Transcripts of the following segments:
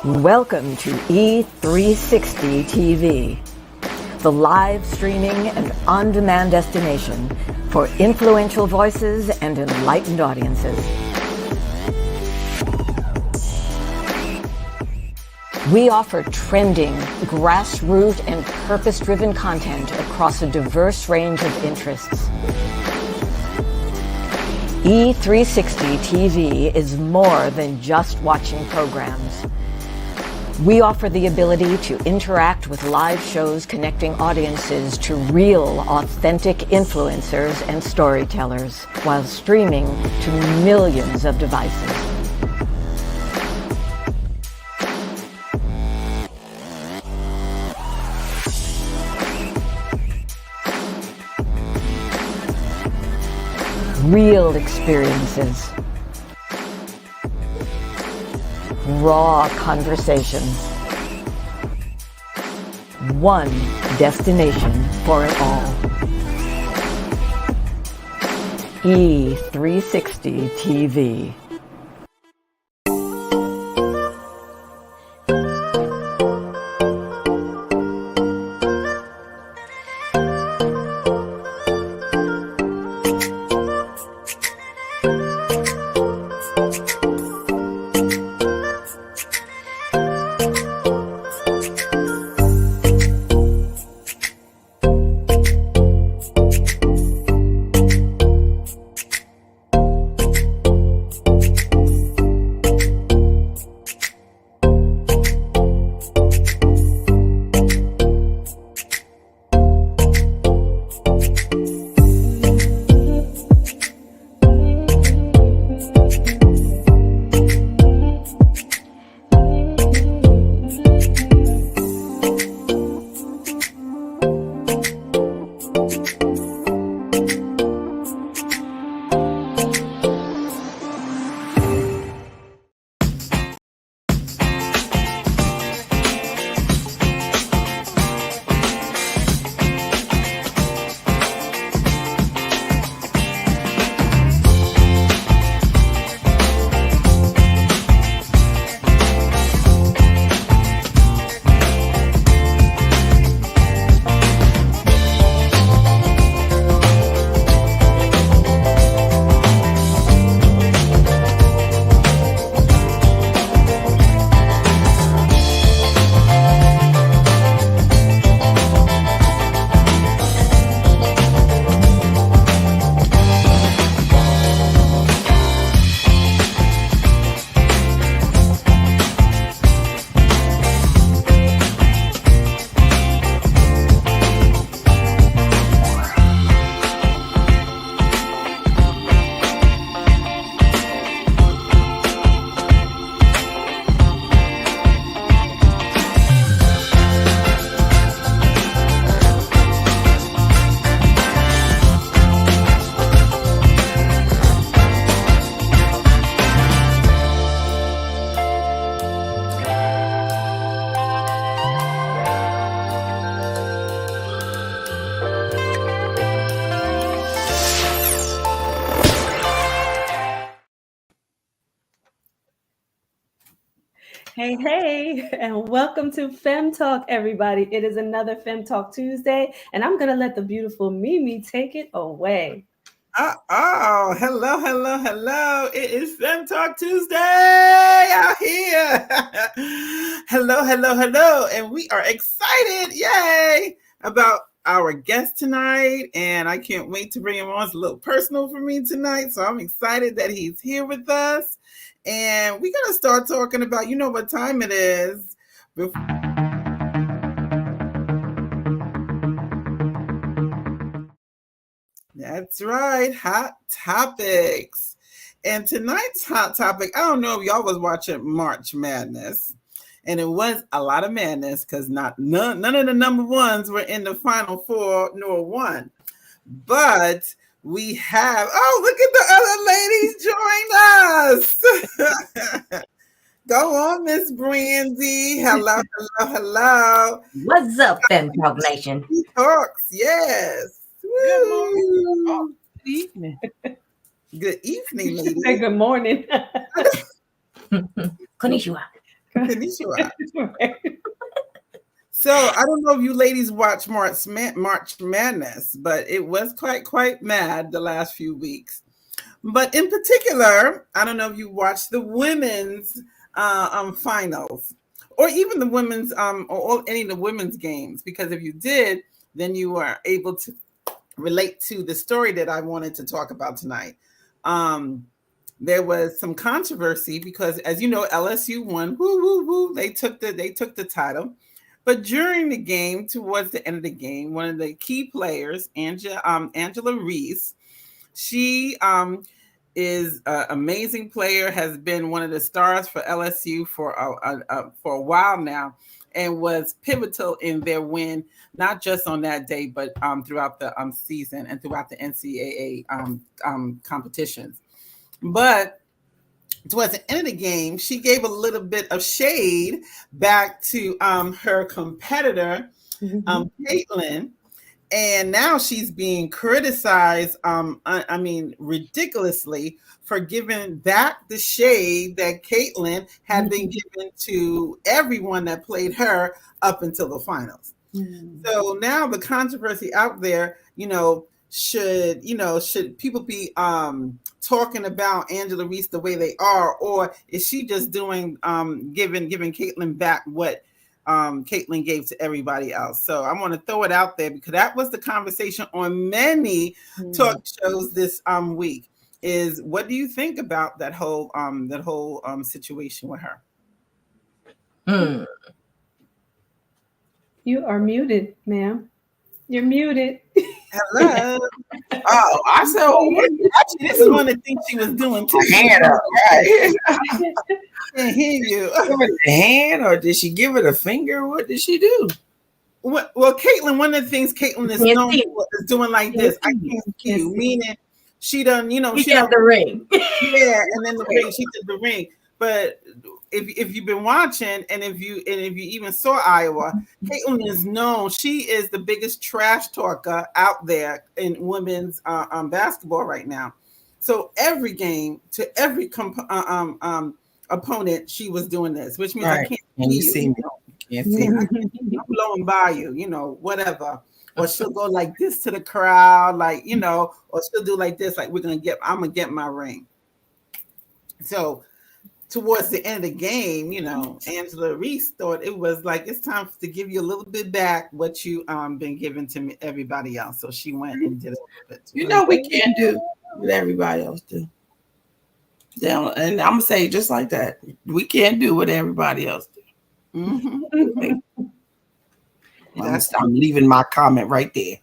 Welcome to E360 TV, the live streaming and on-demand destination for influential voices and enlightened audiences. We offer trending, grassroots, and purpose-driven content across a diverse range of interests. E360 TV is more than just watching programs. We offer the ability to interact with live shows connecting audiences to real, authentic influencers and storytellers while streaming to millions of devices. Real experiences. Raw conversations. One destination for it all. E360 TV. Hey, and welcome to FEM Talk, everybody. It is another FEM Talk Tuesday, and I'm going to let the beautiful Mimi take it away. Hello. It is FEM Talk Tuesday out here. Hello. And we are excited, yay, about our guest tonight. And I can't wait to bring him on. It's a little personal for me tonight. So I'm excited that he's here with us. And we're going to start talking about, you know what time it is. That's right, hot topics. And tonight's hot topic, I don't know if y'all was watching March Madness. And it was a lot of madness because none of the number ones were in the Final Four nor one. But we have, look at the other ladies join us. Go on, Miss Brandy. Hello. What's up, FEM Talk Nation? Talks, yes. Good morning. Oh, good evening. Good evening, ladies. Good morning. Konnichiwa. Konnichiwa. So I don't know if you ladies watch March Madness, but it was quite mad the last few weeks. But in particular, I don't know if you watched the women's finals, or even the women's or any of the women's games, because if you did, then you were able to relate to the story that I wanted to talk about tonight. There was some controversy because, as you know, LSU won. Woo woo woo! They took the title. But during the game, towards the end of the game, one of the key players, Angela Reese, she is an amazing player, has been one of the stars for LSU for a while now, and was pivotal in their win, not just on that day, but throughout the season and throughout the NCAA competitions. But towards the end of the game, she gave a little bit of shade back to her competitor, Caitlin. And now she's being criticized, ridiculously, for giving back the shade that Caitlin had been given to everyone that played her up until the finals. So now the controversy out there, should people be talking about Angela Reese the way they are, or is she just doing giving Caitlin back what Caitlin gave to everybody else? So I want to throw it out there because that was the conversation on many talk shows this week. Is what do you think about that whole situation with her? You are muted, ma'am. You're muted. Hello. Oh, I said, actually, this is one of the things she was doing. Her hand up, right? Can't hear you. Give it a hand, or did she give it a finger? What did she do? Well, Caitlin, one of the things Caitlin is known for is doing like this. I can't see you, meaning she done, she got the ring. Yeah, and then the ring, she did the ring. But if you've been watching, and if you even saw Iowa, Caitlin is known. She is the biggest trash talker out there in women's basketball right now. So every game to every opponent, she was doing this, which means I can't see you. Can't see me. I'm blowing by you, whatever. Or she'll go like this to the crowd, like, or she'll do like this, like I'm gonna get my ring. So towards the end of the game, Angela Reese thought it was like, it's time to give you a little bit back what you been giving to everybody else. So she went and did a little bit. We can't do what everybody else do. And I'm gonna say just like that, we can't do what everybody else do. I'm leaving my comment right there.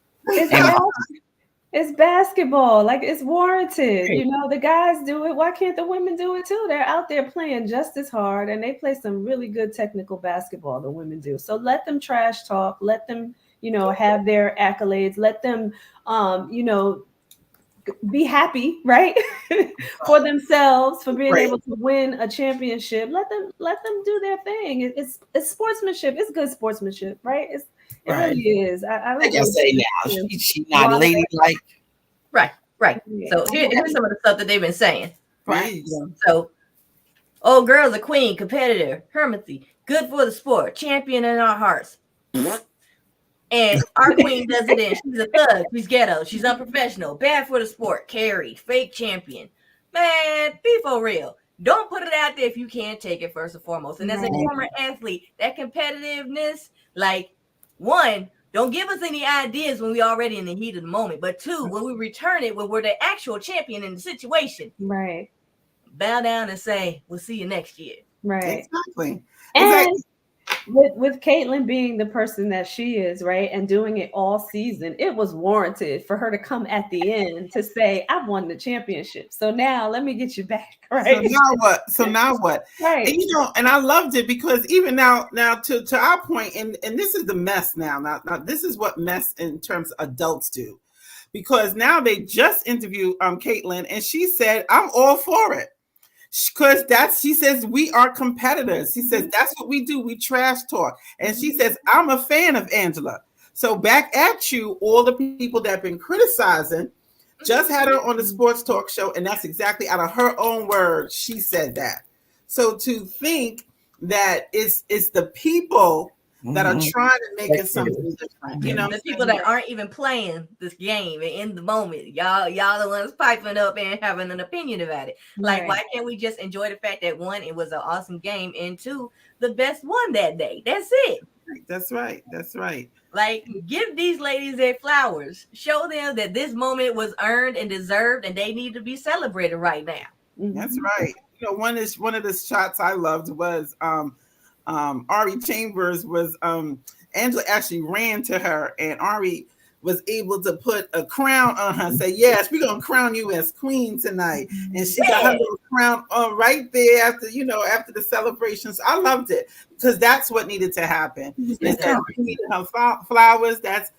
It's basketball. Like, it's warranted. The guys do it. Why can't the women do it too? They're out there playing just as hard, and they play some really good technical basketball, the women do. So let them trash talk. Let them, have their accolades. Let them, be happy, right? For themselves, for being able to win a championship. Let them do their thing. It's sportsmanship. It's good sportsmanship, right? It really is. I can say now, she's not ladylike. Right. Yeah. So here's some of the stuff that they've been saying. Right. So, old girl's a queen, competitor, hermity, good for the sport, champion in our hearts. And our queen does it in. She's a thug. She's ghetto. She's unprofessional. Bad for the sport. Carry. Fake champion. Man, be for real. Don't put it out there if you can't take it, first and foremost. And as a former athlete, that competitiveness, like, one, don't give us any ideas when we're already in the heat of the moment. But two, when we return it, when we're the actual champion in the situation, right, bow down and say, we'll see you next year. Right. Exactly. And with Caitlin being the person that she is, right, and doing it all season, it was warranted for her to come at the end to say, I've won the championship. So now let me get you back. Right. So now what? Right. And and I loved it because even now to our point, and this is the mess now. Now this is what mess in terms of adults do. Because now they just interviewed Caitlin, and she said, I'm all for it. Because she says we are competitors. She says that's what we do. We trash talk. And she says, I'm a fan of Angela. So back at you, all the people that have been criticizing, just had her on the sports talk show, and that's exactly out of her own words. She said that. So to think that it's the people that are Mhm. trying to make it something different. You know, The people that aren't even playing this game and in the moment, y'all the ones piping up and having an opinion about it. Like, why can't we just enjoy the fact that one, it was an awesome game, and two, the best won that day? That's it. That's right. That's right. Like, give these ladies their flowers. Show them that this moment was earned and deserved, and they need to be celebrated right now. That's right. You know, one of the shots I loved was Ari Chambers was Angela actually ran to her, and Ari was able to put a crown on her, say, yes, we're gonna crown you as queen tonight. And she got her little crown on right there after the celebrations. I loved it because that's what needed to happen. Instead of giving her flowers, that's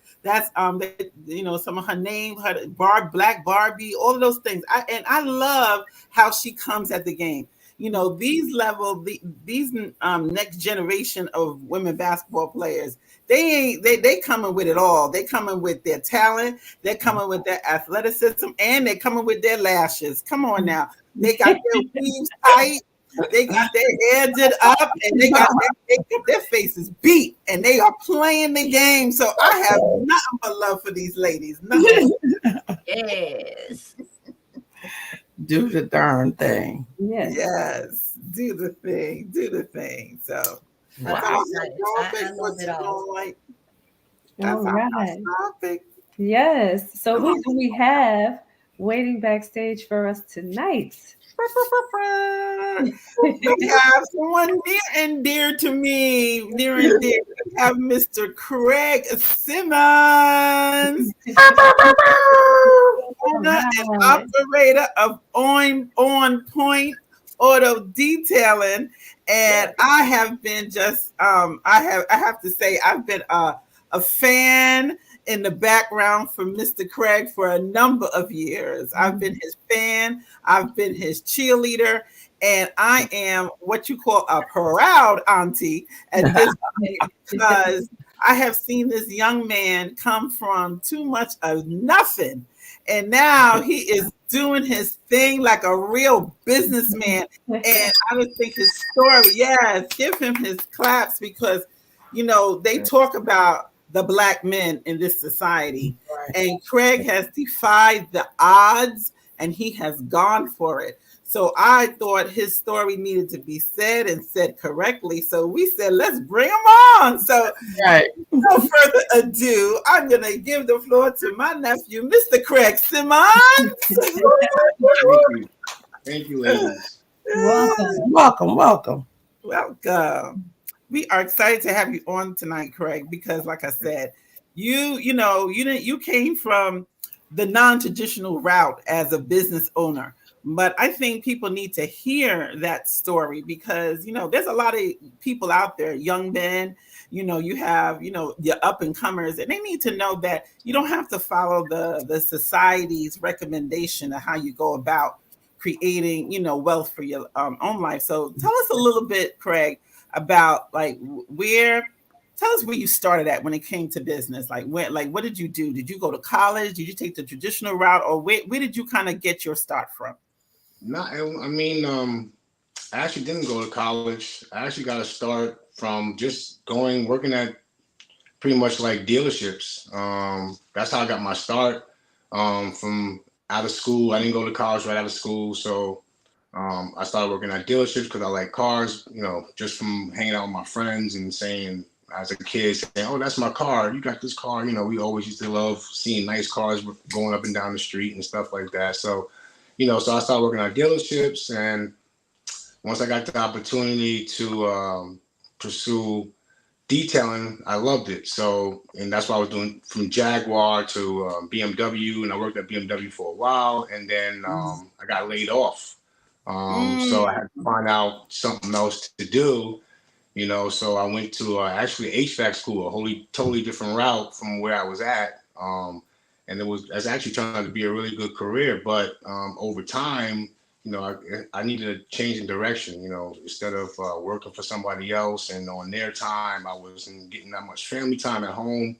some of her name, her Black Barbie, all of those things. I love how she comes at the game. You know, these next generation of women basketball players, they coming with it all. They coming with their talent, they're coming with their athleticism, and they're coming with their lashes. Come on now. They got their weaves tight, they got their hair did up, and they got their faces beat, and they are playing the game. So I have nothing but love for these ladies. Nothing. Yes. Do the darn thing. Yes. Do the thing. So wow. I love it all. All right. Topic. Yes. So who do we have waiting backstage for us tonight? We have someone near and dear to me. Near and dear. We have Mr. Craig Simmons, owner and operator of On Point Auto Detailing. And I have been just I have to say I've been a fan in the background for Mr. Craig for a number of years. I've been his fan, I've been his cheerleader, and I am what you call a proud auntie at this point because I have seen this young man come from too much of nothing. And now he is doing his thing like a real businessman. And I would think his story, yes, give him his claps because, they talk about the Black men in this society. Right. And Craig has defied the odds and he has gone for it. So I thought his story needed to be said and said correctly. So we said, let's bring him on. So no further ado, I'm going to give the floor to my nephew, Mr. Craig Simmons. Thank you, ladies. Welcome. We are excited to have you on tonight, Craig, because like I said, you came from the non-traditional route as a business owner. But I think people need to hear that story because, there's a lot of people out there, young men, you have, your up and comers, and they need to know that you don't have to follow the society's recommendation of how you go about creating, wealth for your own life. So tell us a little bit, Craig, about tell us where you started at when it came to business. What did you do? Did you go to college? Did you take the traditional route, or where did you kind of get your start from? No, I actually didn't go to college. I actually got a start from just working at pretty much like dealerships. That's how I got my start from out of school. I didn't go to college right out of school. So I started working at dealerships because I like cars, just from hanging out with my friends and saying, as a kid, saying, oh, that's my car. You got this car. We always used to love seeing nice cars going up and down the street and stuff like that. So, so I started working at dealerships. And once I got the opportunity to pursue detailing, I loved it. So, and that's what I was doing from Jaguar to BMW. And I worked at BMW for a while. And then I got laid off. So I had to find out something else to do. So I went to actually HVAC school, a totally different route from where I was at. And it's actually turned out to be a really good career. But over time, I needed a change in direction, instead of working for somebody else and on their time, I wasn't getting that much family time at home.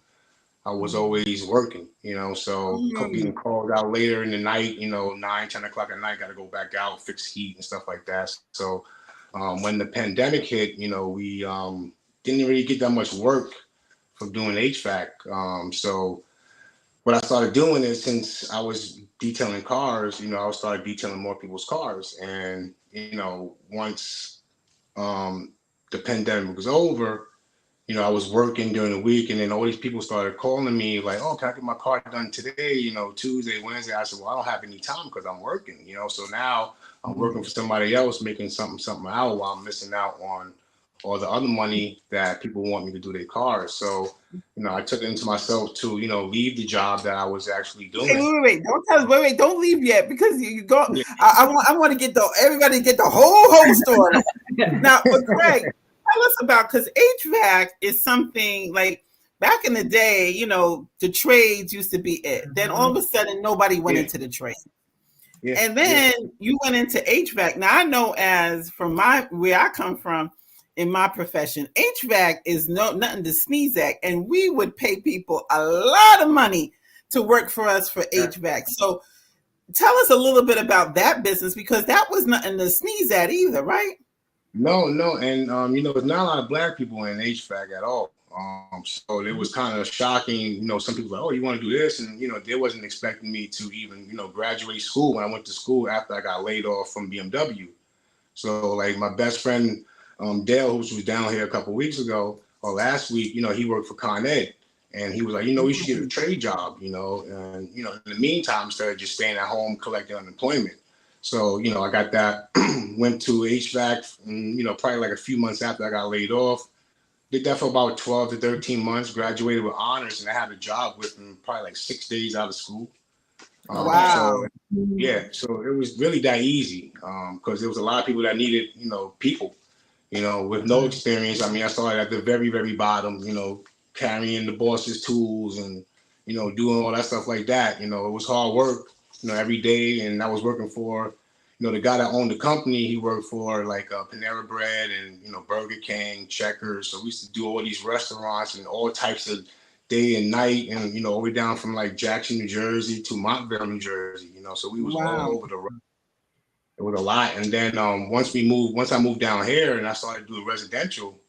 I was always working, so getting called out later in the night, 9, 10 o'clock at night, got to go back out, fix heat and stuff like that. So When the pandemic hit, we didn't really get that much work from doing HVAC. So what I started doing is, since I was detailing cars, I started detailing more people's cars. And, once the pandemic was over, I was working during the week, and then all these people started calling me like, "Oh, can I get my car done today? Tuesday, Wednesday." I said, "Well, I don't have any time because I'm working." So now I'm working for somebody else, making something out, while I'm missing out on all the other money that people want me to do their cars. So, I took it into myself to, leave the job that I was actually doing. Hey, wait, don't tell us. Wait, don't leave yet, because you go. Yeah. I want to get everybody to get the whole story. Now, but Craig, tell us about, because HVAC is something like back in the day, the trades used to be it. Then all of a sudden, nobody went into the trade. Yeah. And then you went into HVAC. Now, I know, as from where I come from in my profession, HVAC is nothing to sneeze at. And we would pay people a lot of money to work for us for HVAC. So tell us a little bit about that business, because that was nothing to sneeze at either, right? No. And, there's not a lot of Black people in HVAC at all. So it was kind of shocking. Some people were like, "Oh, you want to do this?" And, they wasn't expecting me to even, graduate school when I went to school after I got laid off from BMW. So, like, my best friend, Dale, who was down here a couple of weeks ago or last week, he worked for Con Ed. And he was like, you should get a trade job, and, in the meantime, instead of just staying at home collecting unemployment. So, I got that, went to HVAC, and, probably like a few months after I got laid off. Did that for about 12 to 13 months, graduated with honors, and I had a job within probably like 6 days out of school. Wow. So it was really that easy, because there was a lot of people that needed, people, with no experience. I mean, I started at the very, very bottom, carrying the boss's tools and, doing all that stuff like that. It was hard work, every day. And I was working for, the guy that owned the company. He worked for like Panera Bread and, Burger King, Checkers. So we used to do all these restaurants and all types of day and night, and, all the way down from like Jackson, New Jersey to Montville, New Jersey, so we was all over the road. It was a lot. And then once I moved down here and I started doing residential,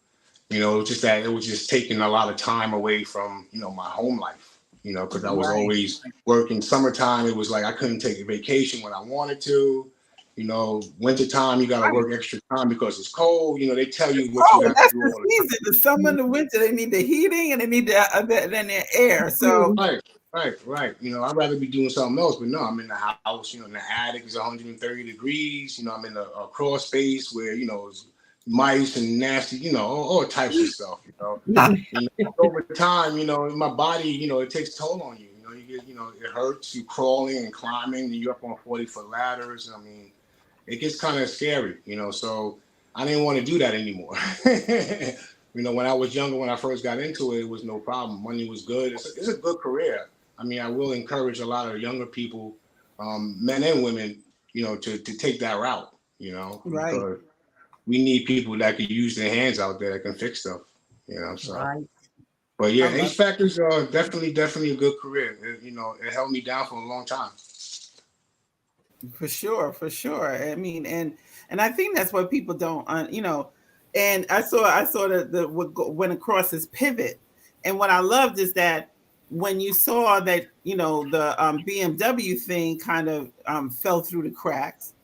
it was just that it was just taking a lot of time away from, my home life, because I was always working. Summertime, it was like I couldn't take a vacation when I wanted to. Wintertime, you got to work extra time because it's cold. They tell you what you have to do. That's the season. The summer and the winter, they need the heating and they need the air. So Right. I'd rather be doing something else, but no, I'm in the house. In the attic is 130 degrees. I'm in a crawl space where it's mice and nasty, all types of stuff. Over time, my body, it takes toll on you. You get, it hurts. You crawling and climbing, and you're up on 40-foot ladders. I mean, it gets kind of scary, So I didn't want to do that anymore. When I was younger, when I first got into it, it was no problem. Money was good. It's a good career. I mean, I will encourage a lot of younger people, men and women, to take that route, right. Because we need people that can use their hands out there that can fix stuff, So, Right. But yeah, HVAC is definitely a good career. It held me down for a long time. For sure. I mean, and I think that's what people don't, And I saw that what went across this pivot, and what I loved is that when you saw that, the BMW thing kind of fell through the cracks.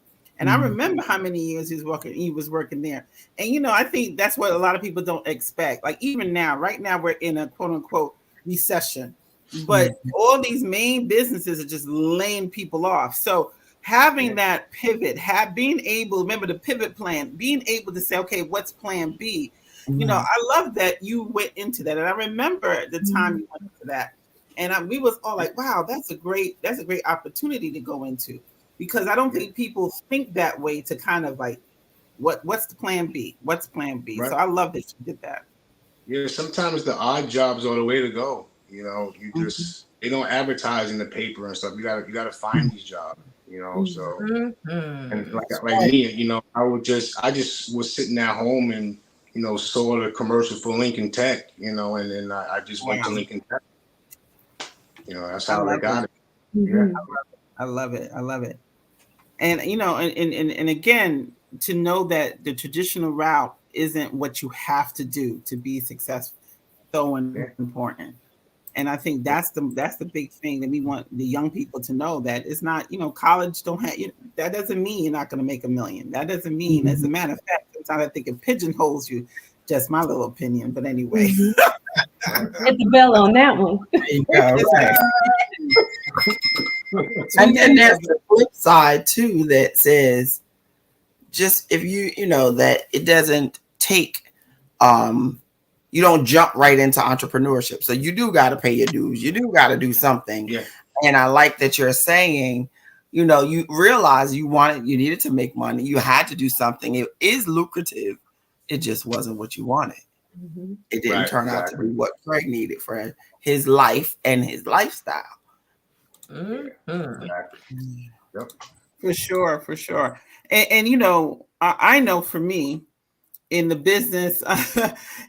And I remember how many years he was working there. And, I think that's what a lot of people don't expect. Like, even now, right now, we're in a quote unquote recession, but all these main businesses are just laying people off. So having that pivot, remember the pivot plan, being able to say, okay, what's plan B? I love that you went into that. And I remember the time you went into that. And we was all like, wow, that's a great opportunity to go into. Because I don't think people think that way, to kind of like, what's the plan B? What's plan B? Right. So I love that you did that. Yeah, sometimes the odd jobs are the way to go. You just they don't advertise in the paper and stuff. You gotta find these jobs. So and like me, I just was sitting at home and saw the commercial for Lincoln Tech, and then I just went to Lincoln Tech. That's how I got it. I love it. And and again, to know that the traditional route isn't what you have to do to be successful so important. And I think that's the big thing that we want the young people to know, that it's not, college don't have, that doesn't mean you're not going to make $1 million. That doesn't mean, as a matter of fact, sometimes I think it pigeonholes you. Just my little opinion, but anyway. Hit the bell on that one. And then there's the flip side too that says, just if that it doesn't take, you don't jump right into entrepreneurship. So you do got to pay your dues. You do got to do something. Yeah. And I like that you're saying, you realize you needed to make money. You had to do something. It is lucrative. It just wasn't what you wanted. Mm-hmm. It didn't turn out to be what Craig needed for his life and his lifestyle. Mm-hmm. Yep. For sure. And I know for me in the business,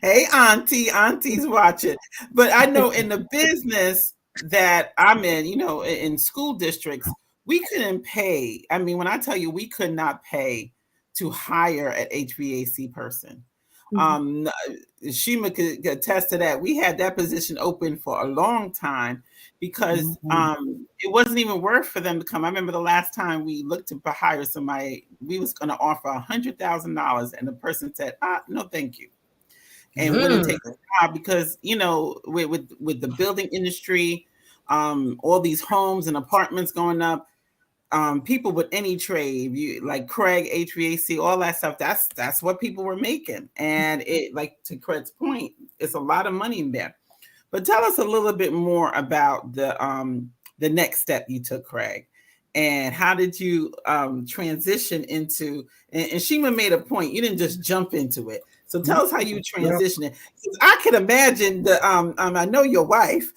hey, auntie's watching, but I know in the business that I'm in, in school districts, we couldn't pay. I mean, when I tell you we could not pay to hire an HVAC person. Mm-hmm. Shima could attest to that. We had that position open for a long time because it wasn't even worth for them to come. I remember the last time we looked to hire somebody, we was going to offer $100,000, and the person said, "No, thank you," and wouldn't take the job because with the building industry, all these homes and apartments going up. People with any trade, like Craig, HVAC, all that stuff, that's what people were making. And it, like to Craig's point, it's a lot of money in there. But tell us a little bit more about the next step you took, Craig. And how did you transition into, and Shima made a point, you didn't just jump into it. So tell us how you transitioned it. I can imagine that I know your wife.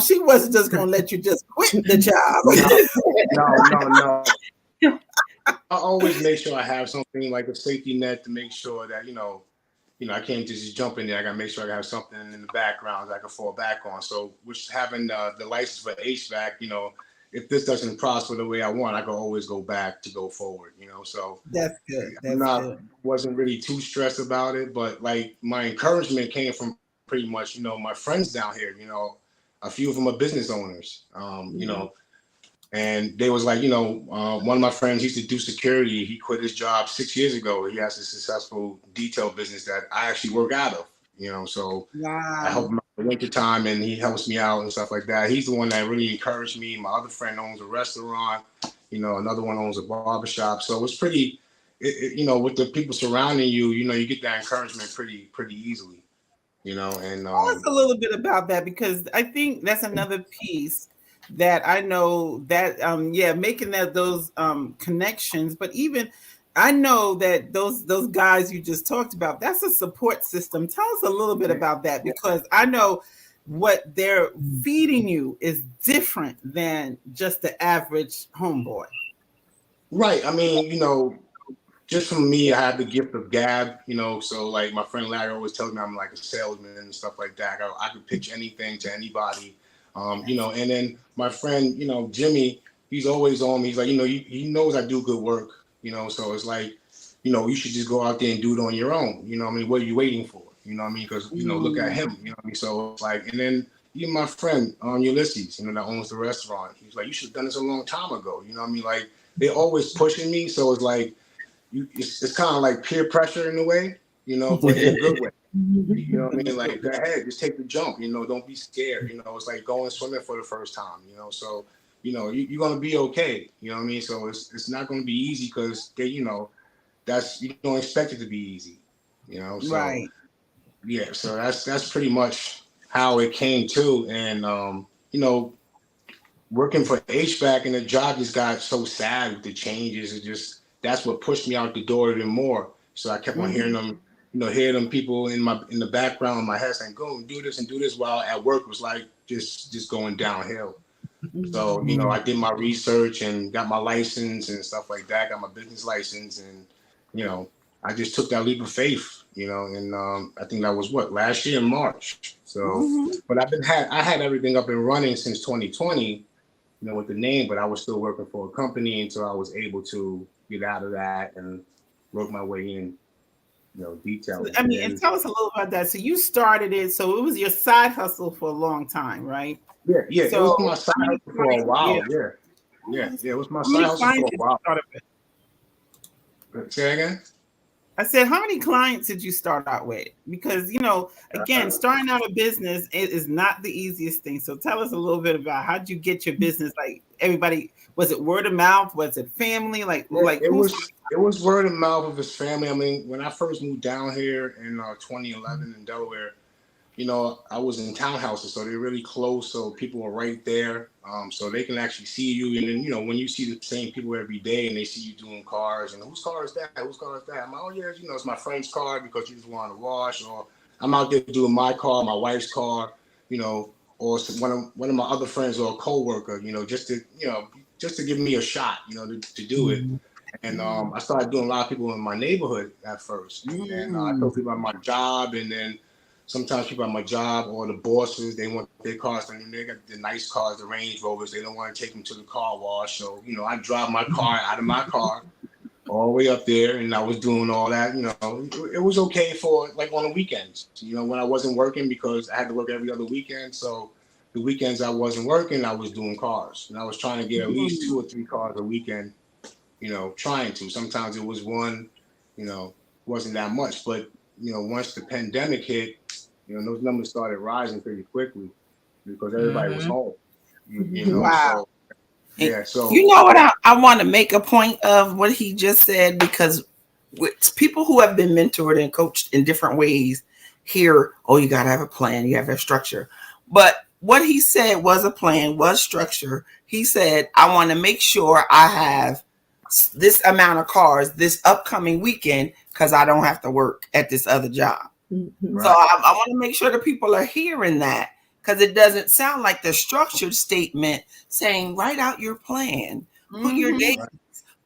She wasn't just going to let you just quit the job. No. I always make sure I have something like a safety net to make sure that I can't just jump in there. I got to make sure I have something in the background that I can fall back on. So, which having the license for HVAC, if this doesn't prosper the way I want, I can always go back to go forward, So that's good. Wasn't really too stressed about it, but like my encouragement came from pretty much, my friends down here, a few of them are business owners, and they was like, one of my friends used to do security. He quit his job 6 years ago. He has a successful detail business that I actually work out of, so wow. I help him out in the winter time and he helps me out and stuff like that. He's the one that really encouraged me. My other friend owns a restaurant, another one owns a barbershop. So it's pretty, with the people surrounding you, you get that encouragement pretty easily, and tell us a little bit about that, because I think that's another piece that I know that making those connections, but even I know that those guys you just talked about, that's a support system. Tell us a little bit about that, because I know what they're feeding you is different than just the average homeboy. Right. I mean, just for me, I have the gift of gab, so like my friend Larry always tells me I'm like a salesman and stuff like that. I could pitch anything to anybody. And then my friend, Jimmy, he's always on me. He's like, he knows I do good work, so it's like, you should just go out there and do it on your own. What are you waiting for? Because, look at him, so it's like, and then even my friend, Ulysses, that owns the restaurant. He's like, you should have done this a long time ago. Like they're always pushing me. So it's like, it's kind of like peer pressure in a way, but in a good way. Like, go ahead, just take the jump, don't be scared. It's like going swimming for the first time, so you're gonna be okay, so it's not gonna be easy because they, that's, you don't expect it to be easy, so right. Yeah, so that's pretty much how it came to. And working for HVAC, and the job just got so sad with the changes. That's what pushed me out the door even more. So I kept on hearing them, hearing them people in the background in my head saying, go and do this, while at work was like just going downhill. So, I did my research and got my license and stuff like that, got my business license, and, I just took that leap of faith, and I think that was last year in March. So, but I had everything up and running since 2020, with the name, but I was still working for a company until I was able to get out of that and work my way in, detailing. I mean, and tell us a little about that. So you started it, so it was your side hustle for a long time, right? Yeah. So It was my side hustle for a while. Yeah. It was my side hustle for a while. Say again? I said, how many clients did you start out with? Because, again, starting out a business is not the easiest thing. So tell us a little bit about how did you get your business? Like everybody, was it word of mouth? Was it family? It was word of mouth of his family. I mean, when I first moved down here in 2011 in Delaware, I was in townhouses, so they're really close. So people are right there, so they can actually see you. And then, when you see the same people every day and they see you doing cars, and whose car is that? Whose car is that? I'm like, oh yeah, it's my friend's car because you just want to wash, or I'm out there doing my car, my wife's car, or one of my other friends or a coworker, just to give me a shot, to do it. And I started doing a lot of people in my neighborhood at first, and then I told people about my job, and then sometimes people at my job or the bosses, they want their cars. I mean, they got the nice cars, the Range Rovers. They don't want to take them to the car wash. So, I drive my car out of my car all the way up there, and I was doing all that. It was okay for like on the weekends, when I wasn't working, because I had to work every other weekend. So the weekends I wasn't working, I was doing cars, and I was trying to get at least 2 or 3 cars a weekend, trying to. Sometimes it was one, wasn't that much. But, once the pandemic hit, those numbers started rising pretty quickly because everybody was home. Wow. So yeah. So you know what? I want to make a point of what he just said, because with people who have been mentored and coached in different ways here, you got to have a plan, you have to have structure. But what he said was a plan, was structure. He said, I want to make sure I have this amount of cars this upcoming weekend because I don't have to work at this other job. Mm-hmm. So I want to make sure that people are hearing that, because it doesn't sound like the structured statement saying write out your plan, put your dates,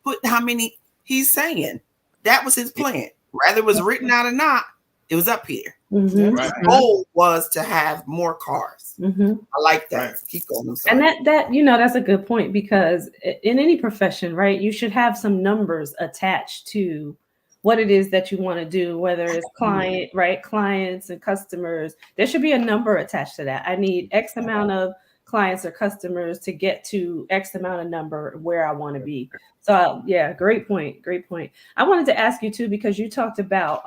put how many. He's saying that was his plan. Whether it was written out or not, it was up here. Mm-hmm. His goal was to have more cars. Mm-hmm. I like that. Right. Keep going. And that that's a good point, because in any profession, right, you should have some numbers attached to what it is that you want to do, whether it's clients and customers. There should be a number attached to that. I need X amount of clients or customers to get to X amount of number where I want to be. So yeah, great point. I wanted to ask you too, because you talked about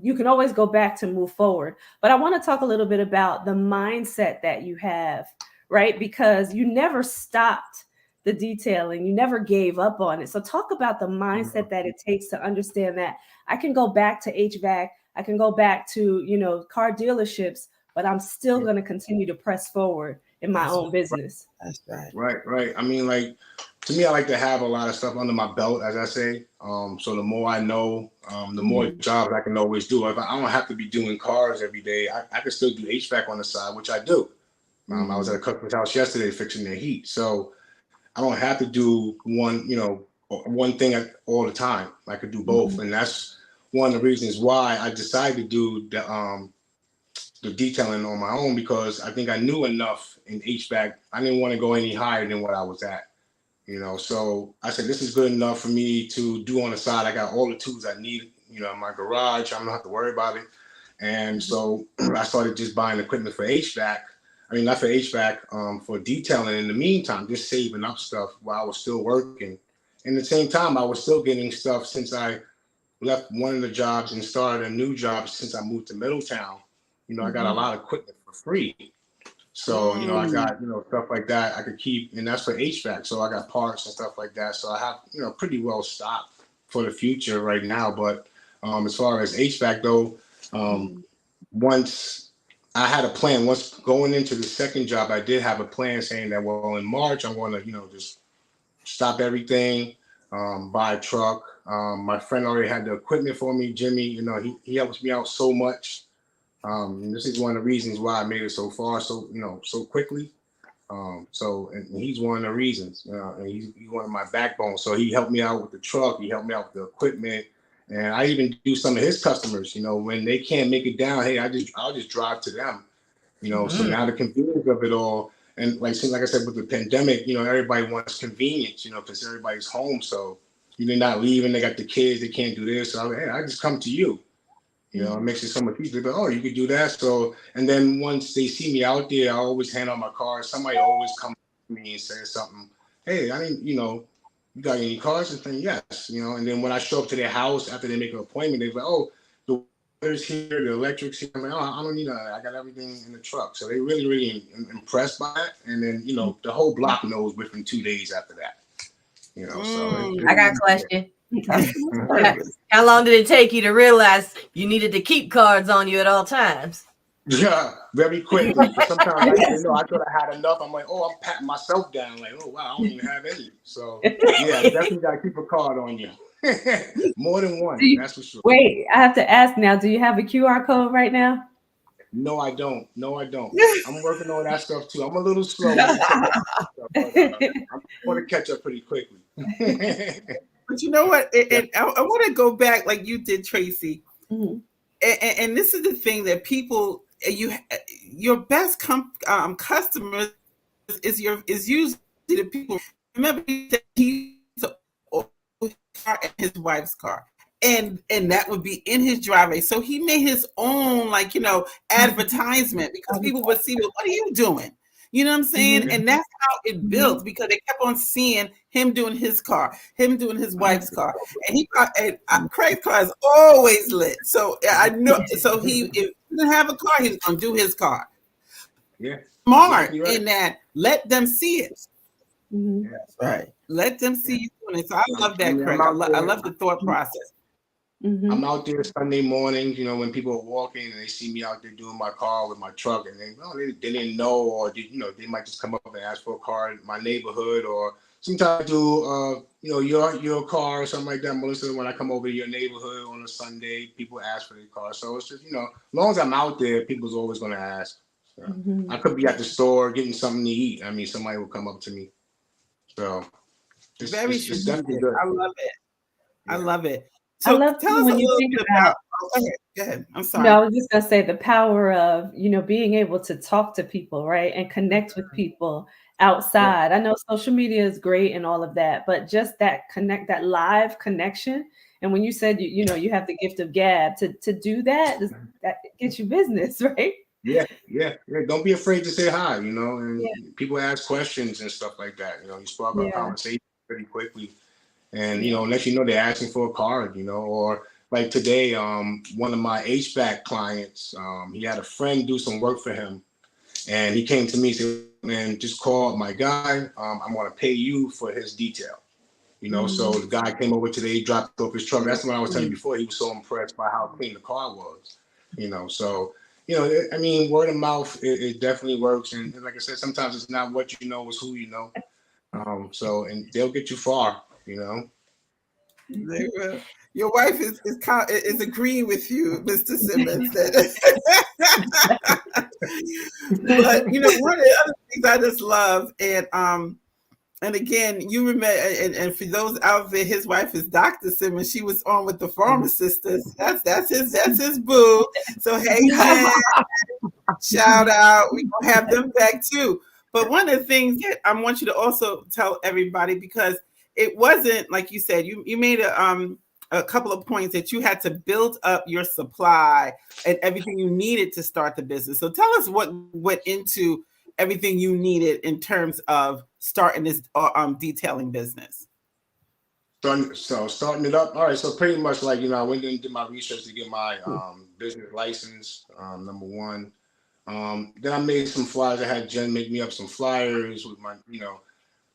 you can always go back to move forward. But I want to talk a little bit about the mindset that you have, right? Because you never stopped the detailing, you never gave up on it. So talk about the mindset that it takes to understand that I can go back to HVAC, I can go back to, car dealerships, but I'm still going to continue to press forward in my own business. That's right. Right. I mean, like, to me, I like to have a lot of stuff under my belt, as I say. So the more I know, the more jobs I can always do. If I don't have to be doing cars every day, I can still do HVAC on the side, which I do. I was at a customer's house yesterday fixing their heat. So I don't have to do one thing all the time. I could do both. And that's one of the reasons why I decided to do the detailing on my own, because I think I knew enough in HVAC. I didn't want to go any higher than what I was at. So I said, this is good enough for me to do on the side. I got all the tools I need, in my garage. I don't have to worry about it. And so I started just buying equipment for HVAC. I mean, not for HVAC, for detailing in the meantime, just saving up stuff while I was still working. And at the same time, I was still getting stuff since I left one of the jobs and started a new job since I moved to Middletown. I got a lot of equipment for free. So, I got, stuff like that I could keep, and that's for HVAC. So I got parts and stuff like that. So I have, pretty well stocked for the future right now. But as far as HVAC though, once I had a plan, once going into the second job, I did have a plan saying that, well, in March, I'm going to, just stop everything, buy a truck. My friend already had the equipment for me, Jimmy. He helps me out so much. And this is one of the reasons why I made it so far, so quickly. And he's one of the reasons, and he's one of my backbone. So he helped me out with the truck. He helped me out with the equipment. And I even do some of his customers, when they can't make it down, hey, I'll just drive to them, So now the convenience of it all, and like I said, with the pandemic, everybody wants convenience, because everybody's home. So They're not leaving. They got the kids. They can't do this. So I was like, hey, I just come to you. It makes it so much easier. But oh, you could do that. So, and then once they see me out there, I always hand out my card. Somebody always comes to me and says something. Hey, I didn't, you got any cards? And thing, yes, And then when I show up to their house after they make an appointment, they're like, oh, the water's here, the electric's here. I'm like, oh, I don't need that. I got everything in the truck. So they really, really impressed by it. And then, the whole block knows within 2 days after that. So I got a question. How long did it take you to realize you needed to keep cards on you at all times? Yeah, very quickly. Sometimes I didn't know. I thought I had enough. I'm like, oh, I'm patting myself down. Like, oh, wow, I don't even have any. So, yeah, definitely got to keep a card on you. More than one, that's for sure. Wait, I have to ask now, do you have a QR code right now? No, I don't. I'm working on that stuff, too. I'm a little slow. I'm going to catch up pretty quickly. But you know what? And I want to go back like you did, Tracy. Mm-hmm. And this is the thing that people, your best customers is usually the people. Remember that he's his wife's car, and that would be in his driveway. So he made his own advertisement because people would see, well, what are you doing? You know what I'm saying? Mm-hmm. And that's how it built because they kept on seeing him doing his car, him doing his wife's car. And Craig's car is always lit. So I know, so if he didn't have a car, he's going to do his car. Yeah. Smart right. In that, let them see it. Mm-hmm. That's right. Let them see you doing it. So I love that, Craig. I love the thought process. Mm-hmm. I'm out there Sunday mornings, when people are walking and they see me out there doing my car with my truck, and they didn't know, or they might just come up and ask for a car in my neighborhood, or sometimes do your car or something like that, Melissa. When I come over to your neighborhood on a Sunday, people ask for their car. So it's just as long as I'm out there, people's always going to ask. So mm-hmm. I could be at the store getting something to eat. I mean, somebody will come up to me. So it's definitely good. I love it. Yeah. I love it. So I love tell us when you think about. Go ahead. I'm sorry. No, I was just gonna say the power of being able to talk to people, right, and connect with people outside. Yeah. I know social media is great and all of that, but just that live connection. And when you said you have the gift of gab to do that gets you business, right? Yeah. Don't be afraid to say hi, and people ask questions and stuff like that. You spark up conversation pretty quickly. And, unless they're asking for a card, or like today, one of my HVAC clients, he had a friend do some work for him. And he came to me and said, man, just call my guy. I'm going to pay you for his detail. So the guy came over today, dropped off his truck. That's what I was telling you before. He was so impressed by how clean the car was, So, I mean, word of mouth, it definitely works. And like I said, sometimes it's not what you know, it's who you know. And they'll get you far. Your wife is agreeing with you, Mr. Simmons. But one of the other things I just love, and again, you remember, and for those out there, his wife is Dr. Simmons. She was on with the Farmer Sisters. That's his boo. So hey, shout out. We gonna have them back too. But one of the things that I want you to also tell everybody, because it wasn't like you said, you made a couple of points that you had to build up your supply and everything you needed to start the business. So tell us what went into everything you needed in terms of starting this detailing business. So starting it up. All right. So pretty much I went and did my research to get my business license, number one. Then I made some flyers. I had Jen make me up some flyers with my,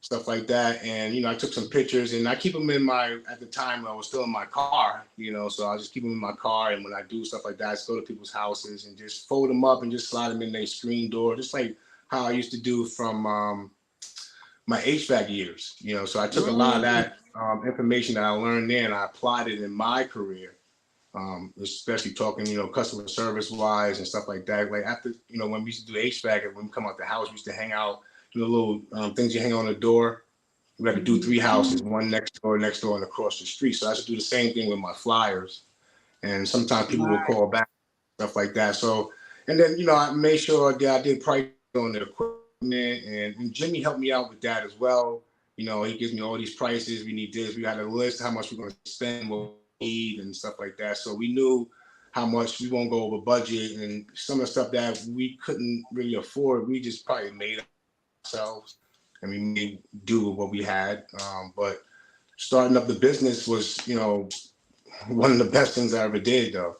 stuff like that. And, I took some pictures and I keep them at the time I was still in my car, so I just keep them in my car. And when I do stuff like that, I just go to people's houses and just fold them up and just slide them in their screen door, just like how I used to do from my HVAC years, So I took a lot of that information that I learned there and I applied it in my career. Especially talking, customer service wise and stuff like that. Like after, when we used to do HVAC, and when we come out the house, we used to hang out, little things you hang on the door. We had to do 3 houses, one next door, and across the street. So I used to do the same thing with my flyers. And sometimes people would call back, stuff like that. So, and then, I made sure that I did price on the equipment, and Jimmy helped me out with that as well. You know, he gives me all these prices. We need this. We got a list how much we're going to spend, what we need, and stuff like that. So we knew how much we won't go over budget, and some of the stuff that we couldn't really afford, we just probably made ourselves, and we made do with what we had. But starting up the business was, you know, one of the best things I ever did, though.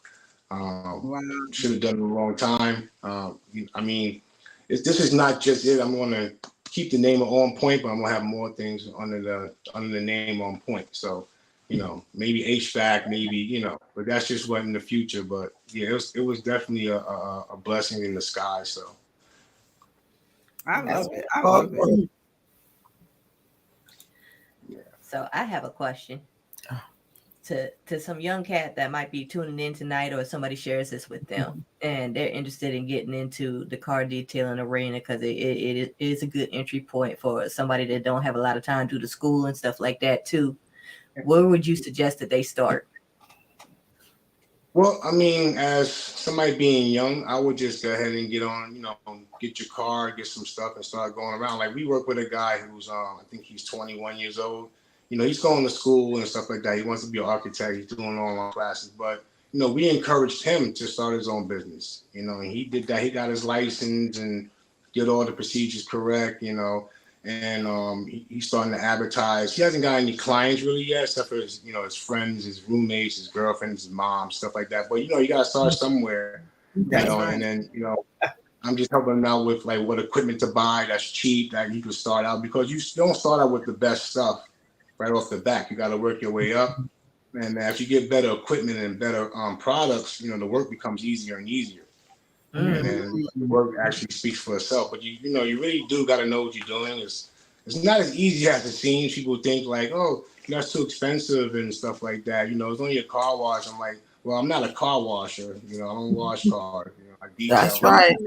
Wow. Should have done it a long time. I mean, this is not just it. I'm going to keep the name On Point, but I'm going to have more things under the name On Point. So, you know, maybe HVAC, maybe, you know, but that's just what in the future. But yeah, it was definitely a blessing in the sky. So I love it. I love it. So I have a question to some young cat that might be tuning in tonight, or somebody shares this with them and they're interested in getting into the car detailing arena, because it is a good entry point for somebody that don't have a lot of time due to school and stuff like that too. Where would you suggest that they start? Well, I mean, as somebody being young, I would just go ahead and get on, you know, get your car, get some stuff, and start going around. Like, we work with a guy who's, I think he's 21 years old. You know, he's going to school and stuff like that. He wants to be an architect. He's doing online classes. But, you know, we encouraged him to start his own business. You know, and he did that. He got his license and did all the procedures correct, you know. And he's starting to advertise. He hasn't got any clients really yet, except for his, you know, his friends, his roommates, his girlfriends, his mom, stuff like that. But, you know, you got to start somewhere, you know, right. And then, you know, I'm just helping him out with like what equipment to buy that's cheap, that he could start out, because you don't start out with the best stuff right off the bat. You got to work your way up. And as you get better equipment and better products, you know, the work becomes easier and easier. And then the work actually speaks for itself. But you know, you really do got to know what you're doing. It's not as easy as it seems. People think like, oh, that's too expensive and stuff like that. You know, it's only a car wash. I'm like, well, I'm not a car washer. You know, I don't wash cars. You know, I detail. That's right.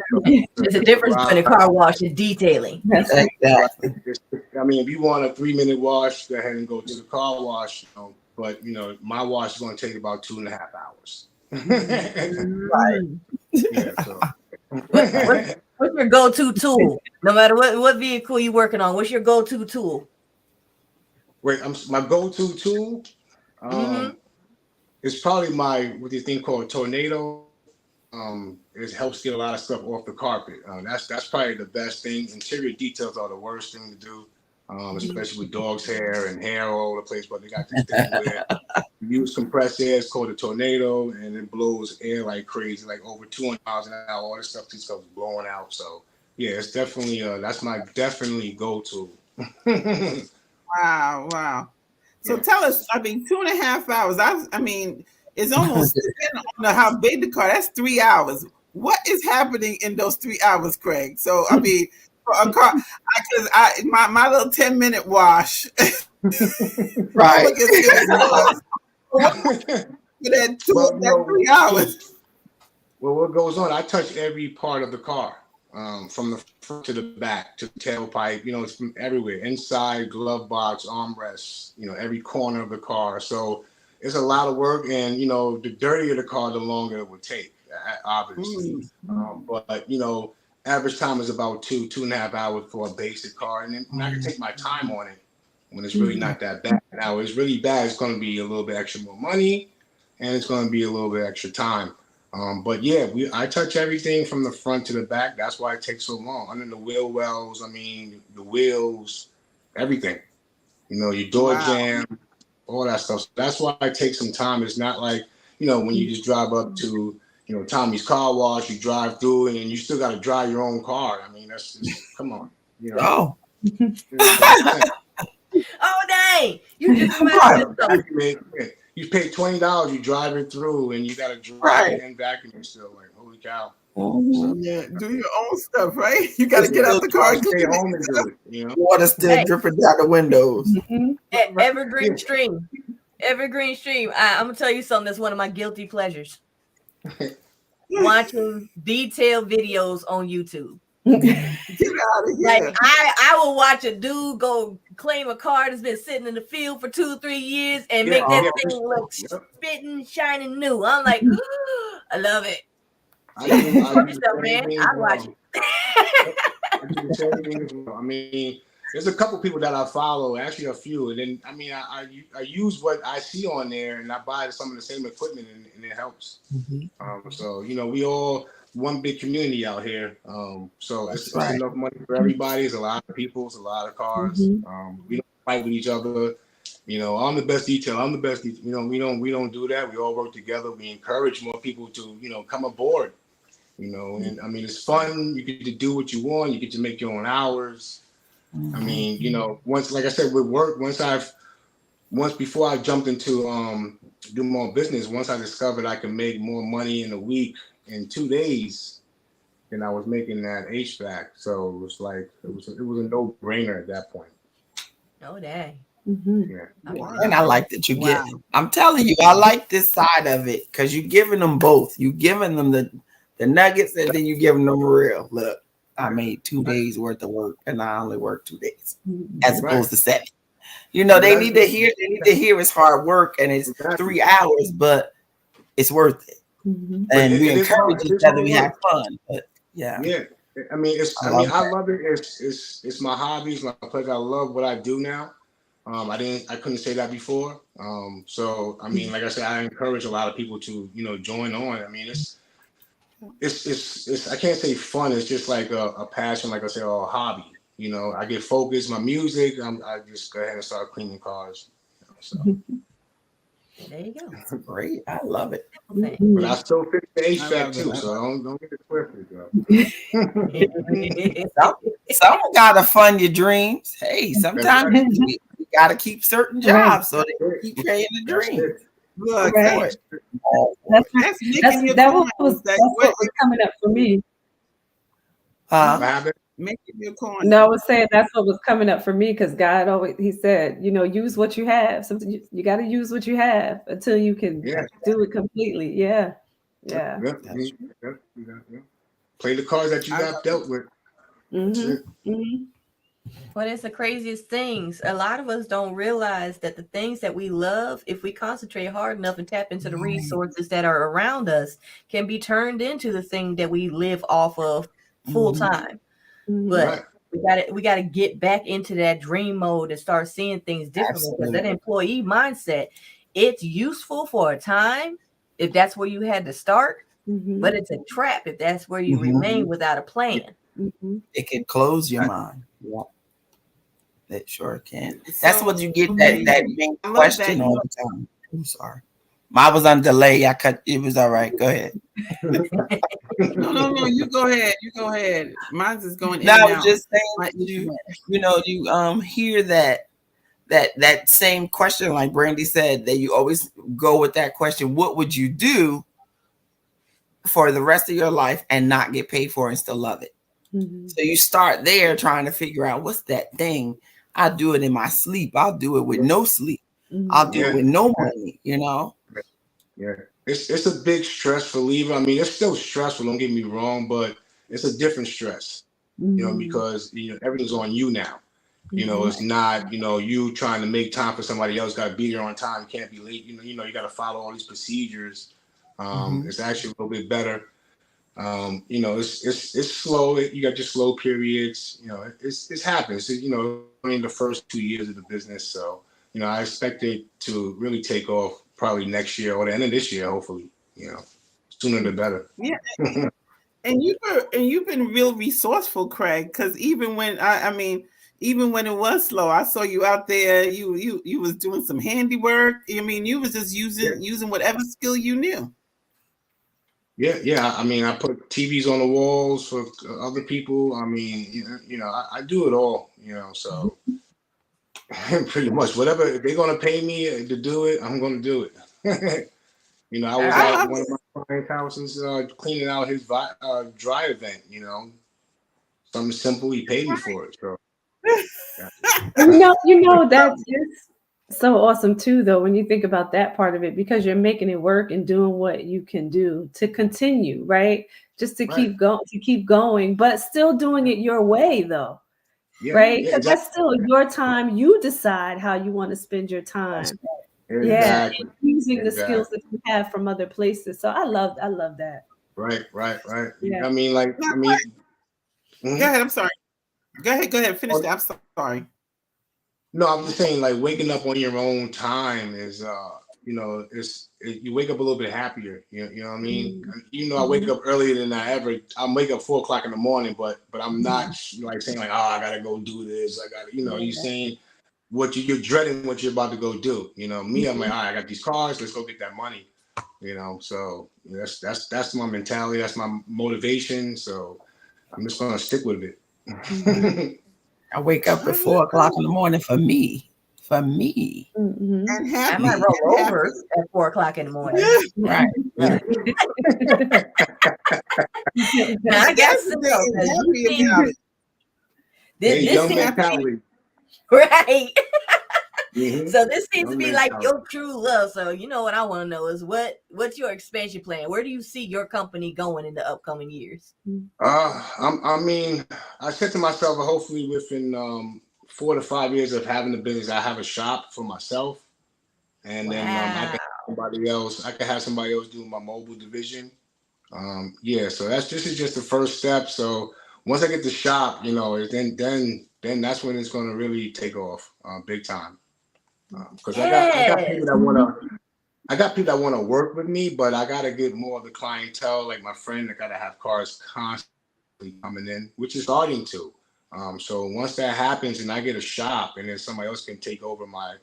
There's a difference between a car wash and detailing. Exactly. I mean, if you want a 3-minute wash, go ahead and go to the car wash. You know, but you know, my wash is going to take about 2.5 hours. Right. Yeah, so. What's your go-to tool? No matter what vehicle you're working on, what's your go-to tool? Wait, my go-to tool is probably what you think called Tornado. It helps get a lot of stuff off the carpet. That's probably the best thing. Interior details are the worst thing to do, especially with dog's hair and hair all over the place. But they got this thing where you use compressed air. It's called a Tornado, and it blows air like crazy, like over 200 miles an hour. All this stuff just goes blowing out. So yeah, it's definitely that's my definitely go-to. Wow. So tell us, I mean, 2.5 hours. I mean, it's almost depending on how big the car. That's 3 hours. What is happening in those 3 hours, Craig? So I mean, for a car, because my little 10-minute wash. Right. That 3 hours. Well, what goes on? I touch every part of the car, from the front to the back, to the tailpipe. You know, it's from everywhere: inside, glove box, armrests. You know, every corner of the car. So it's a lot of work, and you know, the dirtier the car, the longer it would take. Obviously, but you know, average time is about 2.5 hours for a basic car, and then I can take my time on it when it's really not that bad. Now, it's really bad, it's going to be a little bit extra more money, and it's going to be a little bit extra time. But yeah, I touch everything from the front to the back. That's why it takes so long. Under the wheel wells, I mean, the wheels, everything. You know, your door jam, all that stuff. So that's why it takes some time. It's not like, you know, when you just drive up to, you know, Tommy's car wash, you drive through and you still got to drive your own car. I mean, that's just, come on. You know. Oh, dang. You just reminded me. You pay $20, you drive it through, and you got to drive it and vacuum it still. Like, holy cow. Yeah, do your own stuff, right? You got to get out the car and stay home and do it. You know, water still dripping down the windows. Evergreen Stream. Evergreen Stream. I'm gonna tell you something. That's one of my guilty pleasures. Watching detailed videos on YouTube. Get out of here. Like I will watch a dude go claim a car that's been sitting in the field for 2-3 years and make that thing look spitting, shining new. I'm like, I love it. I watch it. I mean, there's a couple people that I follow, actually a few, and then I mean I use what I see on there, and I buy some of the same equipment, and it helps. So we all one big community out here. So it's enough money for everybody. It's a lot of people. It's a lot of cars. We don't fight with each other. I'm the best detail. I'm the best. We don't do that. We all work together. We encourage more people to come aboard. And I mean it's fun. You get to do what you want. You get to make your own hours. I mean, once, like I said, with work, once before I jumped into do more business, once I discovered I could make more money in a week in 2 days than I was making that HVAC. So it was like it was a no-brainer at that point. Oh dang. Yeah. And I like that you get. I'm telling you, I like this side of it because you're giving them both. You're giving them the nuggets, and then you're giving them real. Look, I made 2 days worth of work, and I only worked 2 days, as opposed to 7. They need to hear. They need to hear it's hard work and it's 3 hours, but it's worth it. And we encourage each other. We have fun. But yeah. I mean, I love it. It's my hobby. It's my pleasure. I love what I do now. I couldn't say that before. So I mean, like I said, I encourage a lot of people to join on. I mean, it's I can't say fun. It's just like a passion, like I said, or a hobby. I get focused. My music. I just go ahead and start cleaning cars. So. There you go. That's great. I love it. But I still fix the HVAC too, so don't get it twisted. Someone gotta fund your dreams. Hey, sometimes we gotta keep certain jobs so they can keep paying the dream. Look, that's what was coming up for me. Making your coin. No, I was saying that's what was coming up for me because God He said, use what you have. Something you got to use what you have until you can do it completely. Yeah. Play the cards that you got dealt with. But it's the craziest things. A lot of us don't realize that the things that we love, if we concentrate hard enough and tap into the resources that are around us, can be turned into the thing that we live off of full time. But we got to get back into that dream mode and start seeing things differently. Because that employee mindset, it's useful for a time if that's where you had to start, but it's a trap if that's where you remain without a plan. It can close your mind. Yeah, it sure can. That's what you get. That main question all the time. I'm sorry. I was on delay. I cut. It was all right. Go ahead. No. You go ahead. Mine's is going. No, I was just saying. You hear that same question, like Brandy said, that you always go with that question. What would you do for the rest of your life and not get paid for and still love it? So you start there trying to figure out what's that thing. I'll do it in my sleep. I'll do it with no sleep. I'll do it with no money. Yeah, it's a big stress reliever. I mean, it's still stressful. Don't get me wrong, but it's a different stress. Because everything's on you now. It's not you trying to make time for somebody else. Got to be there on time. Can't be late. You got to follow all these procedures. It's actually a little bit better. It's slow. You got your slow periods. It happens. In the first 2 years of the business. So I expect it to really take off probably next year or the end of this year. Hopefully, sooner the better. Yeah. And you've been real resourceful, Craig. Because even when even when it was slow, I saw you out there. You was doing some handiwork. I mean, you was just using whatever skill you knew. Yeah. I mean, I put TVs on the walls for other people. I mean, I do it all. So pretty much whatever. If they're gonna pay me to do it, I'm gonna do it. I was at one of my clients' houses cleaning out his dry event. Something simple. He paid me for it. So. That's so awesome too, though, when you think about that part of it, because you're making it work and doing what you can do to continue, right? Just to keep going, but still doing it your way, though. Right? Because that's still your time. You decide how you want to spend your time. Exactly. Using the skills that you have from other places. So I love that. Right. Yeah. Go ahead. I'm sorry. Go ahead. Finish that. I'm sorry. No, I'm just saying, like waking up on your own time is, you wake up a little bit happier. You know what I mean? I wake up earlier than I wake up 4 o'clock in the morning, but I'm not like saying like, oh, I gotta go do this. I gotta, you're saying you're dreading what you're about to go do. Me, I'm like, all right, I got these cars. Let's go get that money. So that's my mentality. That's my motivation. So I'm just gonna stick with it. I wake up at 4 o'clock in the morning for me. Mm-hmm. And happy. I might roll over at 4 o'clock in the morning. Right. Now, I guess this young seems mentality. right. Mm-hmm. So this seems to be like your true love. So you know what I want to know is what's your expansion plan? Where do you see your company going in the upcoming years? I said to myself, hopefully within 4 to 5 years of having the business, I have a shop for myself, and then I can have somebody else doing my mobile division. So this is just the first step. So once I get the shop, then that's when it's going to really take off big time. Because I got people that want to work with me, but I got to get more of the clientele. Like my friend, I got to have cars constantly coming in, which is starting to. So once that happens and I get a shop, and then somebody else can take over my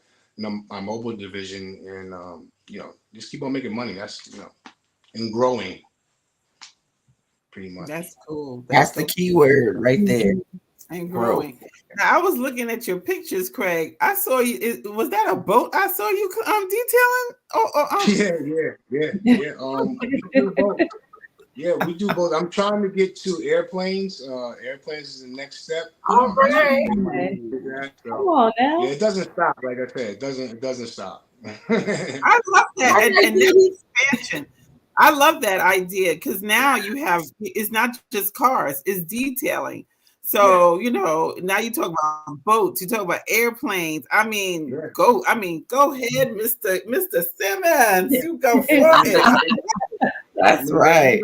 mobile division, and just keep on making money. That's and growing. Pretty much. That's cool. That's the key word right there. And growing. Now, I was looking at your pictures, Craig. I saw you. Was that a boat? I saw you detailing. Yeah. We do both. Yeah, we do both. I'm trying to get to airplanes. Airplanes is the next step. All right. Come on now. Yeah, it doesn't stop. Like I said, it doesn't stop. I love that, and that expansion. I love that idea because now it's not just cars, it's detailing. So, now you talk about boats, you talk about airplanes. Go ahead, Mr. Simmons. You go for it. That's right.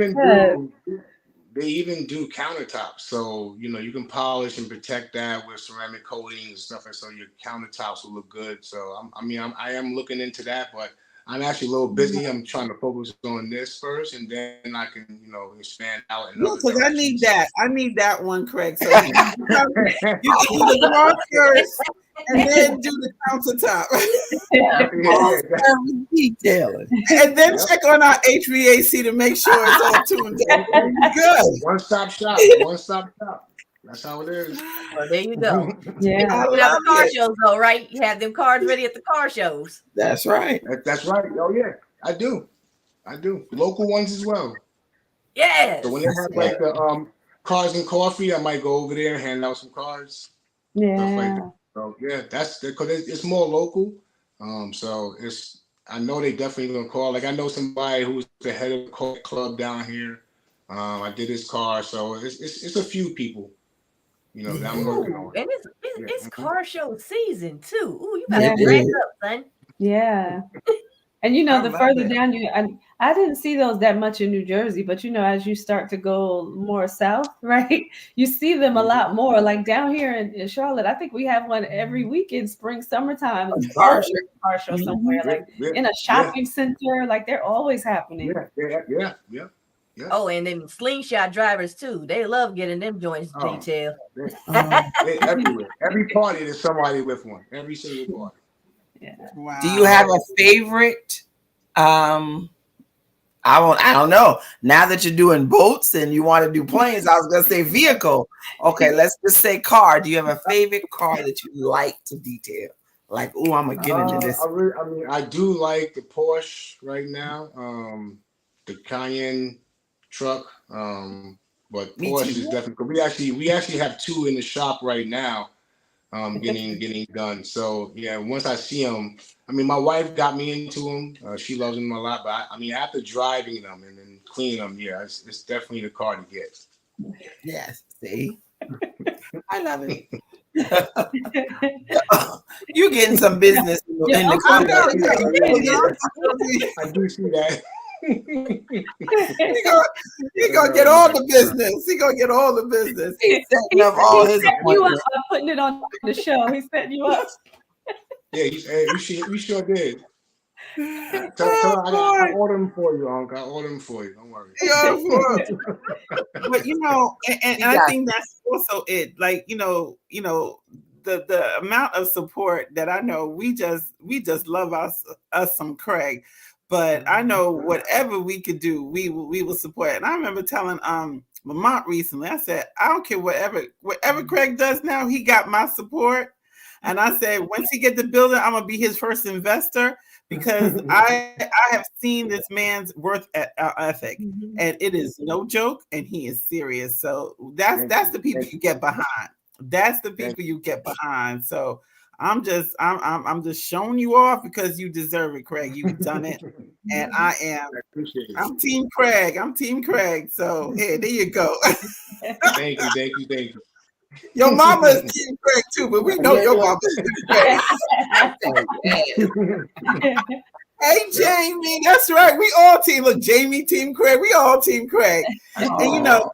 They even do countertops. So, you can polish and protect that with ceramic coating and stuff. And so your countertops will look good. So, I am looking into that, but I'm actually a little busy. I'm trying to focus on this first, and then I can, expand out. Because I need that. I need that one, Craig. So you can do the garage first, and then do the countertop. Detailing. And then check on our HVAC to make sure it's all tuned in. Good. One-stop shop. That's how it is. Well, there you go. Yeah. You have the car shows though, right? You have them cars ready at the car shows. That's right. That's right. Oh yeah, I do. Local ones as well. Yes. So when they have like the cars and coffee, I might go over there and hand out some cards. Yeah. Stuff like that. So yeah, that's because it's more local. So I know they definitely gonna call. Like I know somebody who's the head of the club down here. I did his car, so it's a few people. That I'm working on. And it's car show season too. Ooh, you better dress up, son. Yeah. And the further down I didn't see those that much in New Jersey, but as you start to go more south, right? You see them a lot more. Like down here in Charlotte, I think we have one every weekend, spring, summertime. It's car show somewhere, like in a shopping center. Like they're always happening. Yeah. Oh, and then slingshot drivers too. They love getting them joints detailed. They everywhere. Every party there's somebody with one. Every single party. Yeah. Wow. Do you have a favorite? I don't know. Now that you're doing boats and you want to do planes, I was gonna say vehicle. Okay, let's just say car. Do you have a favorite car that you like to detail? Like, I'm gonna get into this. I do like the Porsche right now. The Cayenne truck, but Porsche is definitely. We actually have two in the shop right now, getting done. So yeah, once I see them, my wife got me into them. She loves them a lot, but after driving them and then cleaning them, yeah, it's definitely the car to get. Yes, see, I love it. You're getting some business in the car. I do see that. He gonna get all the business. He gonna get all the business. He's setting up all his setting you up appointments. by putting it on the show. He's setting you up. Yeah, we sure did. Tell Oh, I order them for you, Uncle. I order them for you. Don't worry. yeah, of course. But you know, and I think that's also it. Like, you know, the amount of support that I know, we just love us some Craig. But I know whatever we could do, we will support. And I remember telling Lamont recently, I said, I don't care whatever Craig does now, he got my support. And I said, once he get the building, I'm gonna be his first investor, because I have seen this man's worth ethic, and it is no joke, and he is serious. So that's the people you get behind. That's the people you get behind. So I'm just showing you off because you deserve it, Craig. You've done it, and I'm Team Craig. I'm Team Craig. So here, there you go. Thank you. Your mama is Team Craig too, but we know your mama is Team Craig. Hey, Jamie, that's right. We all team. Look, Jamie, Team Craig. We all Team Craig. And you know,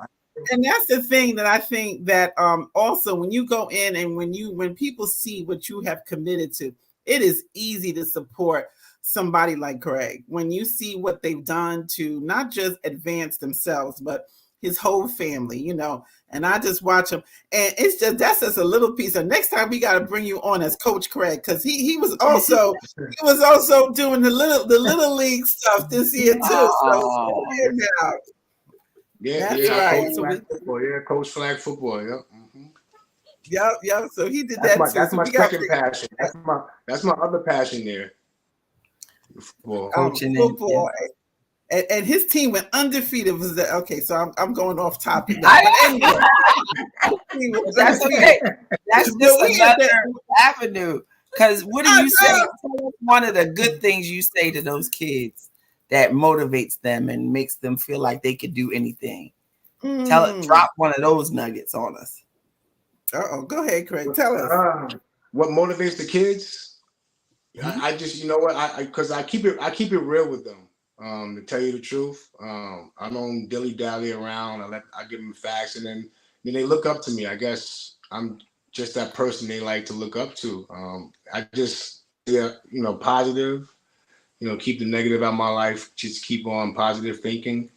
and that's the thing that I think that also when you go in and when people see what you have committed to, it is easy to support somebody like Craig. When you see what they've done to not just advance themselves, but his whole family, you know, and I just watch him, and that's just a little piece. And next time we got to bring you on as Coach Craig, because he was also doing the little league stuff this year too. So now. Yeah, that's right. Coach flag football. Yep. Yep. So he did that too. That's my second passion. That's my other passion there. Football. And his team went undefeated. Was that okay? So I'm going off topic now. But anyway, that's okay. That's just another avenue. Because what do you say? One of the good things you say to those kids that motivates them and makes them feel like they could do anything. Drop one of those nuggets on us. Go ahead, Craig. Tell us. What motivates the kids? I just, you know what? Because I keep it real with them. To tell you the truth, I don't dilly-dally around. I give them facts, and then they look up to me. I guess I'm just that person they like to look up to. I just, positive. Keep the negative out of my life. Just keep on positive thinking,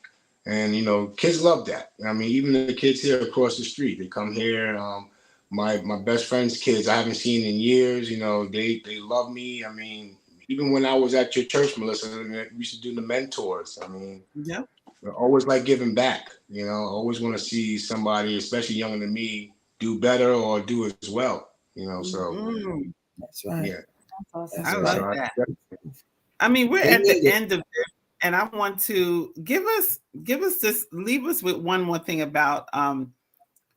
and kids love that. I mean, even the kids here across the street, they come here. My best friend's kids I haven't seen in years. They love me. I mean. Even when I was at your church, Melissa, we used to do the mentors. I mean, I always like giving back. I always want to see somebody, especially younger than me, do better or do as well. So that's right. Yeah, that's awesome. I love that. I mean, we're at the end of it, and I want to leave us with one more thing about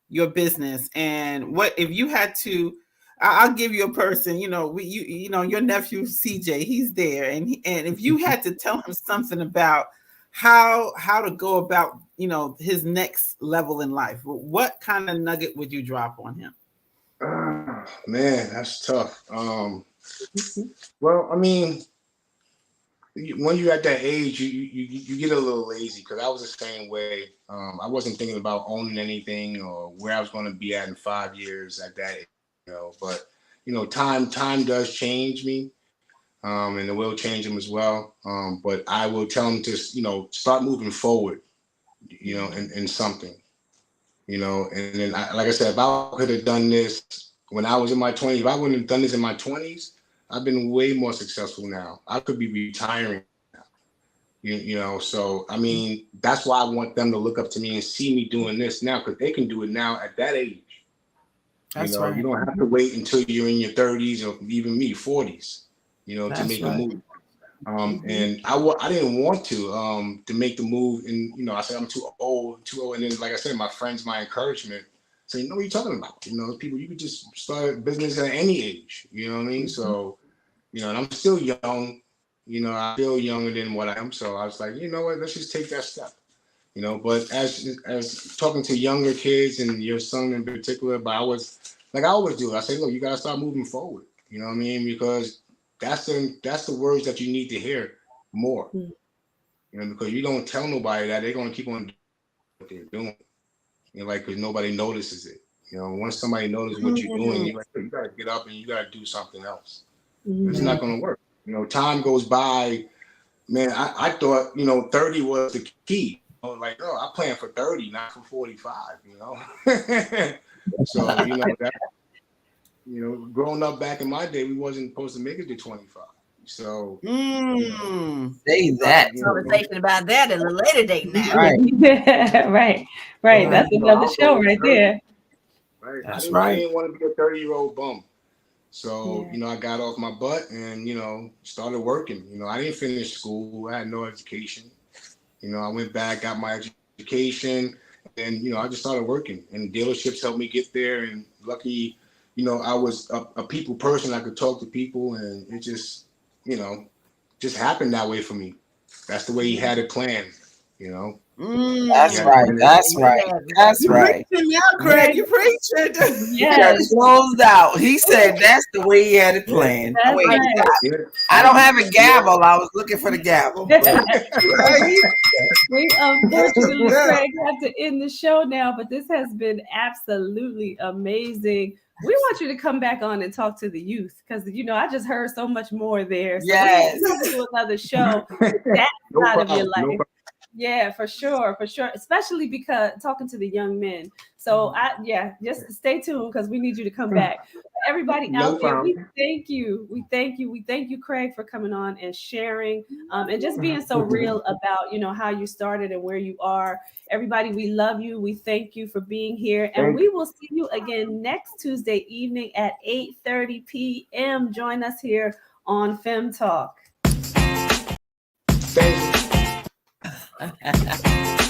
your business and what if you had to. I'll give you a person, your nephew CJ, he's there, and if you had to tell him something about how to go about, his next level in life, what kind of nugget would you drop on him? Man, that's tough. Well, I mean, when you're at that age, you get a little lazy, because I was the same way. I wasn't thinking about owning anything or where I was going to be at in 5 years at that age. But time does change me, and it will change him as well. But I will tell him to, start moving forward, in something, and then like I said, if I could have done this when I was in my 20s, if I wouldn't have done this in my 20s, I've been way more successful now. I could be retiring now, so I mean, that's why I want them to look up to me and see me doing this now, because they can do it now at that age. That's right. You don't have to wait until you're in your 30s or even me 40s, to make a move. And I didn't want to make the move, and I said I'm too old, and then like I said, my friends, my encouragement, saying, "No, what are you talking about? People, you could just start a business at any age." You know what I mean? So, and I'm still young. I'm still younger than what I am. So I was like, you know what? Let's just take that step. But as talking to younger kids and your son in particular, but I was like, I always do. I say, look, you gotta start moving forward. You know what I mean? Because that's the words that you need to hear more. You know, because you don't tell nobody that, they're gonna keep on doing what they're doing. You know, like, because nobody notices it. You know, once somebody notices what you're doing, you gotta get up and you gotta do something else. It's not gonna work. You know, time goes by. Man, I thought, you know, 30 was the key. I was like, oh, I plan for 30, not for 45, you know. So, you know, that, you know, growing up back in my day, we wasn't supposed to make it to 25. So say that. Conversation about that at a later date now. Right. right. That's another show right there. Right. That's I didn't want to be a 30-year-old bum. So, you know, I got off my butt and, you know, started working. You know, I didn't finish school. I had no education. You know, I went back, got my education, and, you know, I just started working. And dealerships helped me get there. And lucky, you know, I was a people person. I could talk to people, and it just, you know, just happened that way for me. That's the way he had it planned, you know. That's right. That's right. That's right. Now, Craig, you preaching. Yes. Closed out. He said that's the way he had it planned. That's Wait, right. I don't have a gavel. I was looking for the gavel. We unfortunately, Craig, have to end the show now, but this has been absolutely amazing. We want you to come back on and talk to the youth because, you know, I just heard so much more there. So yes. we're going to do another show. That side of your life. Yeah, for sure. Especially because talking to the young men. So just stay tuned because we need you to come back. Everybody out there, we thank you. We thank you, Craig, for coming on and sharing and just being so real about, you know, how you started and where you are. Everybody, we love you. We thank you for being here. And we will see you again next Tuesday evening at 8:30 p.m. Join us here on FEM Talk. Thank you.